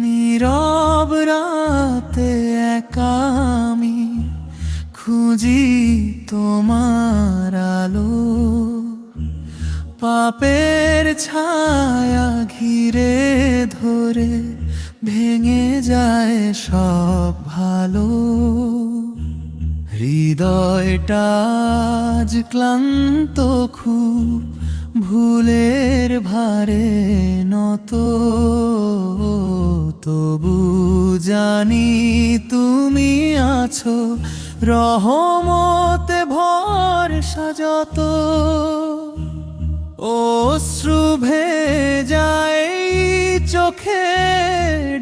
নীরব রাতে একা আমি খুঁজি তোমার আলো, পাপের ছায়া ঘিরে ধরে ভেঙে যায় সব ভালো। হৃদয়টা আজ ক্লান্ত, খুব ভুলের ভারে নত, তবু জানি তুমি আছো রহমতে ভরসা যত। অশ্রু ভেজায় চোখে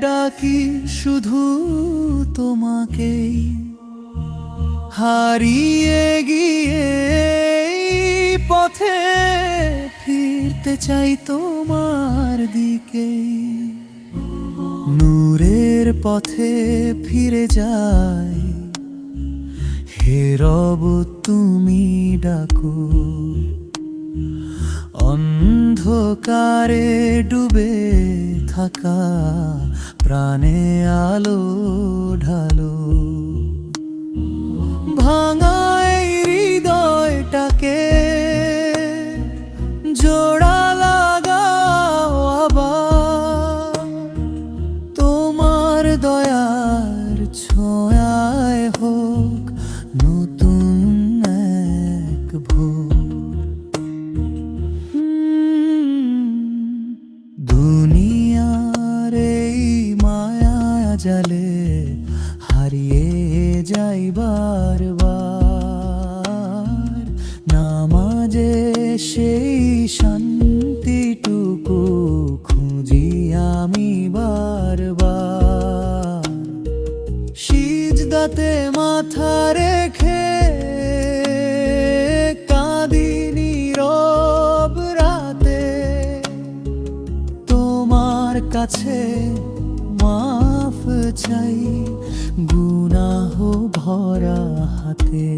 ডাকি শুধু তোমাকেই, হারিয়ে গিয়ে পথে ফিরতে চাই তোমার দিকে। নূরের পথে ফিরে যাই, হে রব তুমি ডাকো। অন্ধকারে ডুবে থাকা প্রাণে আলো ঢালো। ভাঙায় হৃদয়টাকে জোড়া লাগাও আবার, তোমার দয়ার ছোঁয়ায় হোক নতুন এক ভোর। দুনিয়ার এই মায়া জালে হারিয়ে যাই বারবার, নামাজে সেই শান্তিটুকু খুঁজি আমি বারবার। সিজদাতে মাথা রেখে কাঁদি নীরব রাতে, তোমার কাছে মাফ চাই গুনাহ ভরা হাতে।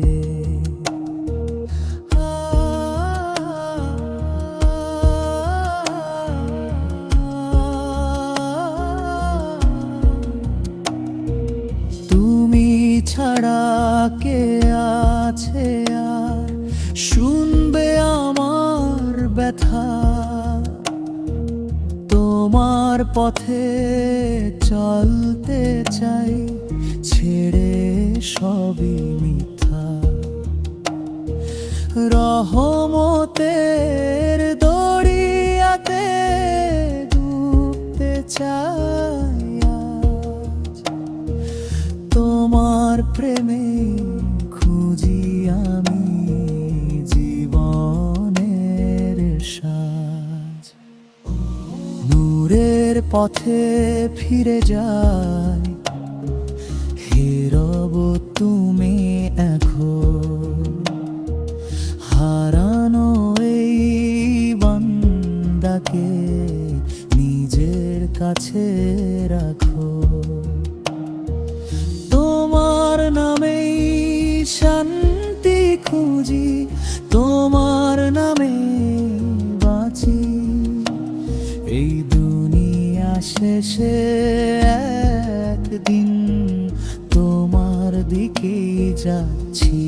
তুমি ছাড়া কে আছে আর শুনবে আমার ব্যথা? তোমার পথে চলতে চাই ছেড়ে সবই মিথ্যা। রহমতের দরিয়াতে ডুবতে চাই আজ, তোমার প্রেমে খুঁজি আমি জীবনের সাজ। নূরের পথে ফিরে যাই, হে রব তুমি এখন। হারানো এই বান্দাকে নিজের কাছে রাখো। তোমার নামেই শান্তি খুঁজি, তোমার নামে বাঁচি। এই দুনিয়া শেষে একদিন তোমার দিকে যাচ্ছি।